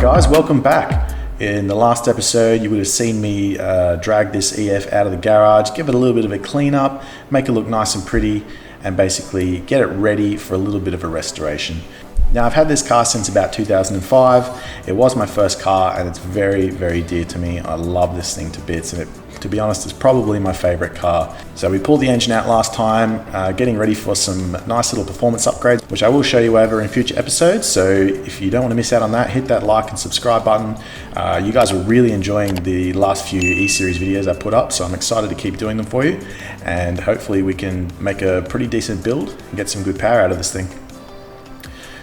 Guys, welcome back. In the last episode you would have seen me drag this EF out of the garage, give it a little bit of a clean up, make it look nice and pretty, and basically get it ready for a little bit of a restoration. Now, I've had this car since about 2005. It was my first car and it's very, very dear to me. I love this thing to bits, and to be honest, it's probably my favorite car. So we pulled the engine out last time, getting ready for some nice little performance upgrades, which I will show you over in future episodes. So if you don't want to miss out on that, hit that like and subscribe button. You guys are really enjoying the last few E-Series videos I put up, so I'm excited to keep doing them for you. And hopefully we can make a pretty decent build and get some good power out of this thing.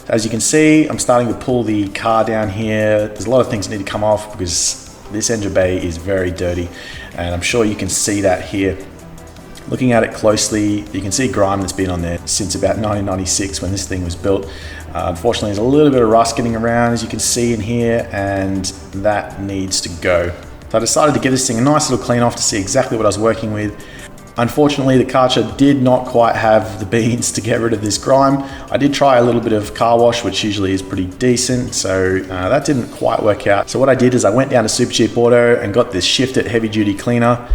As you can see, I'm starting to pull the car down here. There's a lot of things that need to come off because this engine bay is very dirty, and I'm sure you can see that here. Looking at it closely, you can see grime that's been on there since about 1996 when this thing was built. Unfortunately, there's a little bit of rust getting around, as you can see in here, and that needs to go. So I decided to give this thing a nice little clean off to see exactly what I was working with. Unfortunately, the Karcher did not quite have the beans to get rid of this grime. I did try a little bit of car wash, which usually is pretty decent, so that didn't quite work out. So what I did is I went down to Supercheap Auto and got this Shifted heavy duty cleaner.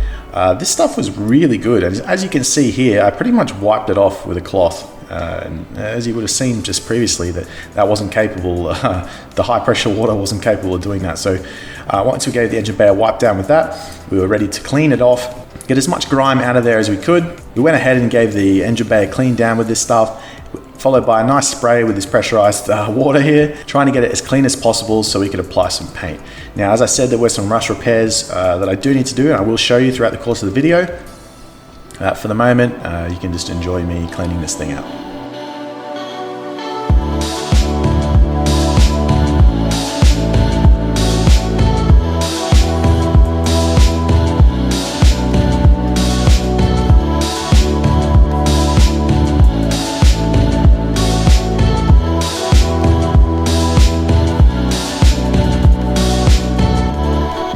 This stuff was really good, and as you can see here, I pretty much wiped it off with a cloth. And as you would have seen just previously, that wasn't capable, the high pressure water wasn't capable of doing that. So once we gave the engine bay a wipe down with that, we were ready to clean it off, get as much grime out of there as we could. We went ahead and gave the engine bay a clean down with this stuff, followed by a nice spray with this pressurized water here, trying to get it as clean as possible so we could apply some paint. Now, as I said, there were some rust repairs that I do need to do, and I will show you throughout the course of the video. For the moment, you can just enjoy me cleaning this thing out.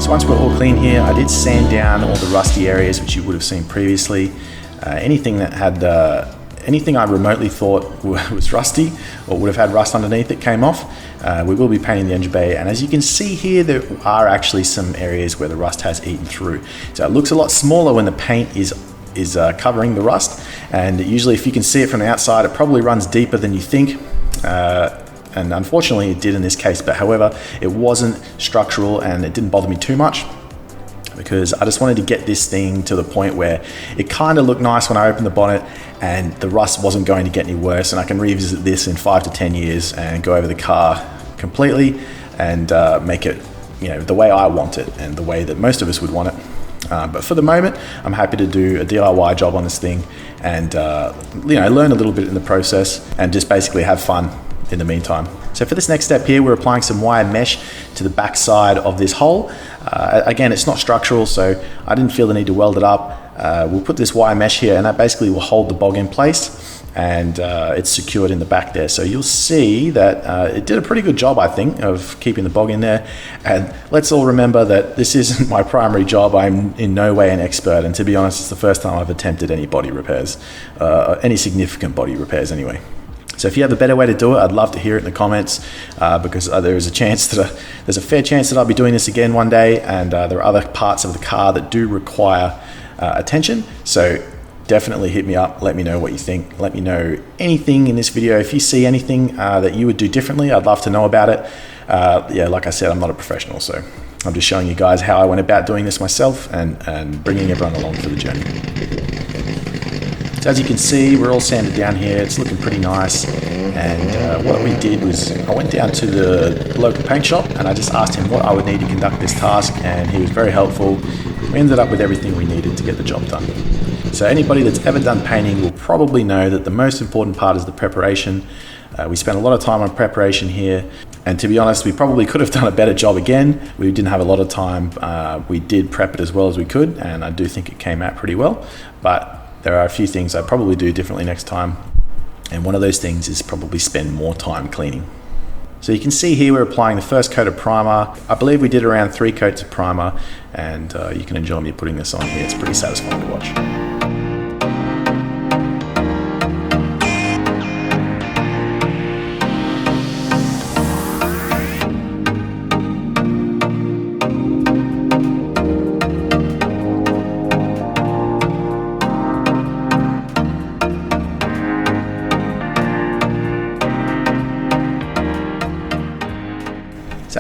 Once we're all clean here, I did sand down all the rusty areas which you would have seen previously. Anything that had, anything I remotely thought was rusty or would have had rust underneath it came off. We will be painting the engine bay, and as you can see here, there are actually some areas where the rust has eaten through. So it looks a lot smaller when the paint is covering the rust, and usually if you can see it from the outside, it probably runs deeper than you think. And unfortunately it did in this case, but however, it wasn't structural and it didn't bother me too much because I just wanted to get this thing to the point where it kind of looked nice when I opened the bonnet and the rust wasn't going to get any worse, and I can revisit this in 5 to 10 years and go over the car completely and make it, you know, the way I want it and the way that most of us would want it. But for the moment, I'm happy to do a DIY job on this thing and you know, learn a little bit in the process and just basically have fun in the meantime. So for this next step here, we're applying some wire mesh to the back side of this hole. Again, it's not structural, so I didn't feel the need to weld it up. We'll put this wire mesh here, and that basically will hold the bog in place, and it's secured in the back there. So you'll see that it did a pretty good job, I think, of keeping the bog in there. And let's all remember that this isn't my primary job. I'm in no way an expert, and to be honest, it's the first time I've attempted any body repairs, any significant body repairs anyway. So if you have a better way to do it, I'd love to hear it in the comments, because there is a chance that there's a fair chance that I'll be doing this again one day, and there are other parts of the car that do require attention. So definitely hit me up, let me know what you think, let me know anything in this video. If you see anything that you would do differently, I'd love to know about it. Yeah, like I said, I'm not a professional, so I'm just showing you guys how I went about doing this myself and bringing everyone along for the journey. So as you can see, we're all sanded down here. It's looking pretty nice. And what we did was I went down to the local paint shop and I just asked him what I would need to conduct this task, and he was very helpful. We ended up with everything we needed to get the job done. So anybody that's ever done painting will probably know that the most important part is the preparation. We spent a lot of time on preparation here, and to be honest, we probably could have done a better job again. We didn't have a lot of time. We did prep it as well as we could, and I do think it came out pretty well, but there are a few things I'd probably do differently next time, and one of those things is probably spend more time cleaning. So you can see here we're applying the first coat of primer. I believe we did around 3 coats of primer, and you can enjoy me putting this on here. It's pretty satisfying to watch.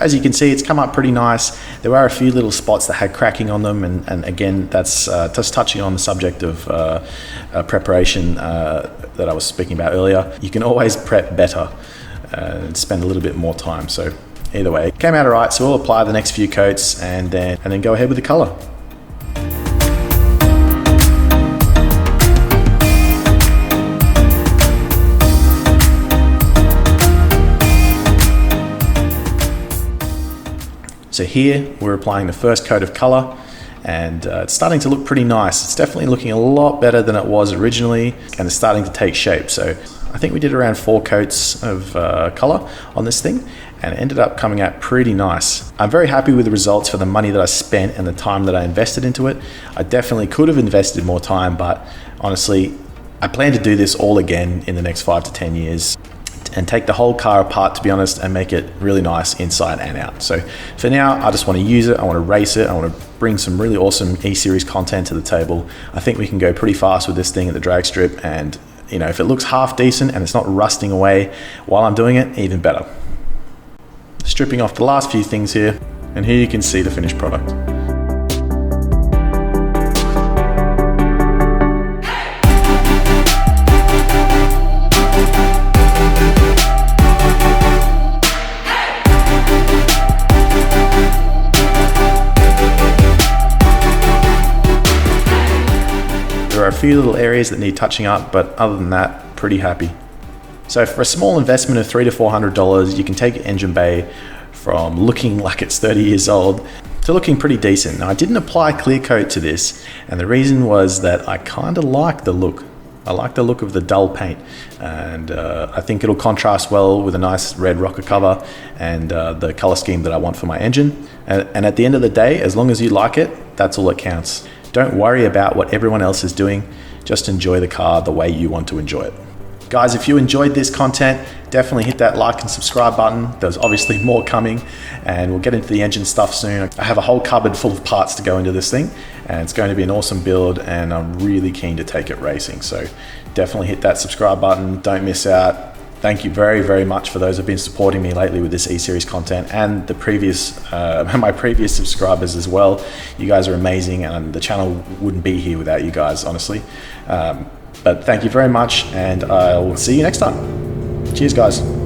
So as you can see, it's come up pretty nice. There were a few little spots that had cracking on them, and again, that's just touching on the subject of preparation that I was speaking about earlier. You can always prep better and spend a little bit more time. So either way, it came out all right. So we'll apply the next few coats and then go ahead with the color. So here we're applying the first coat of color, and it's starting to look pretty nice. It's definitely looking a lot better than it was originally, and it's starting to take shape. So I think we did around 4 coats of color on this thing, and it ended up coming out pretty nice. I'm very happy with the results for the money that I spent and the time that I invested into it. I definitely could have invested more time, but honestly, I plan to do this all again in the next 5 to 10 years. And take the whole car apart, to be honest, and make it really nice inside and out. So for now, I just want to use it, I want to race it, I want to bring some really awesome E-Series content to the table. I think we can go pretty fast with this thing at the drag strip, and you know, if it looks half decent and it's not rusting away while I'm doing it, even better. Stripping off the last few things here, and here you can see the finished product. There are a few little areas that need touching up, but other than that, pretty happy. So for a small investment of $300 to $400, you can take your engine bay from looking like it's 30 years old to looking pretty decent. Now, I didn't apply clear coat to this, and the reason was that I kind of like the look. I like the look of the dull paint, and I think it'll contrast well with a nice red rocker cover and the color scheme that I want for my engine. And at the end of the day, as long as you like it, that's all that counts. Don't worry about what everyone else is doing. Just enjoy the car the way you want to enjoy it. Guys, if you enjoyed this content, definitely hit that like and subscribe button. There's obviously more coming, and we'll get into the engine stuff soon. I have a whole cupboard full of parts to go into this thing, and it's going to be an awesome build, and I'm really keen to take it racing. So definitely hit that subscribe button. Don't miss out. Thank you very, very much for those who have been supporting me lately with this E-Series content, and the previous, my previous subscribers as well. You guys are amazing, and the channel wouldn't be here without you guys, honestly. But thank you very much, and I'll see you next time. Cheers, guys.